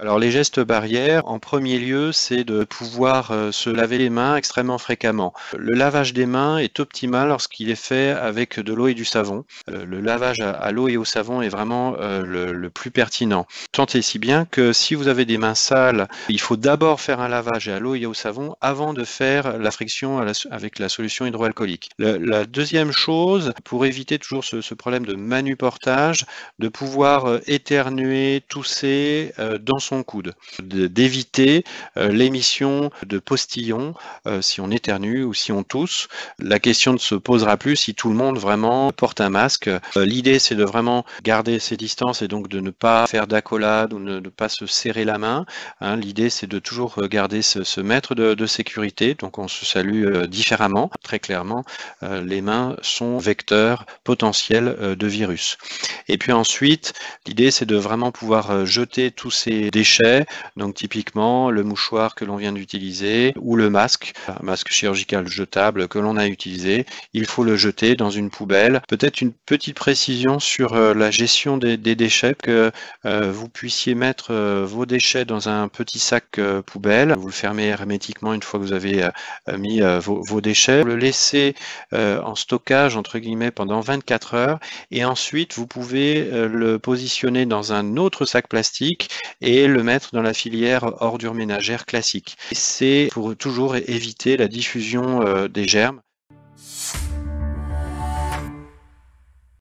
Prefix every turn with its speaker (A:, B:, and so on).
A: Alors les gestes barrières, en premier lieu, c'est de pouvoir se laver les mains extrêmement fréquemment. Le lavage des mains est optimal lorsqu'il est fait avec de l'eau et du savon. Le lavage à l'eau et au savon est vraiment le plus pertinent. Tant et si bien que si vous avez des mains sales, il faut d'abord faire un lavage à l'eau et au savon avant de faire la friction avec la solution hydroalcoolique. La deuxième chose, pour éviter toujours ce problème de manuportage, de pouvoir éternuer, tousser dans son coude, d'éviter l'émission de postillons si on éternue ou si on tousse. La question ne se posera plus si tout le monde vraiment porte un masque. L'idée, c'est de vraiment garder ses distances et donc de ne pas faire d'accolade ou ne pas se serrer la main. Hein. L'idée, c'est de toujours garder ce mètre de sécurité. Donc, on se salue différemment. Très clairement, les mains sont vecteurs potentiels de virus. Et puis ensuite, l'idée, c'est de vraiment pouvoir jeter tous ces déchets, donc typiquement le mouchoir que l'on vient d'utiliser ou le masque, un masque chirurgical jetable que l'on a utilisé, il faut le jeter dans une poubelle. Peut-être une petite précision sur la gestion des déchets, que vous puissiez mettre vos déchets dans un petit sac poubelle, vous le fermez hermétiquement une fois que vous avez mis vos déchets, le laissez en stockage entre guillemets pendant 24 heures et ensuite vous pouvez le positionner dans un autre sac plastique et le mettre dans la filière ordures ménagères classique. C'est pour toujours éviter la diffusion des germes.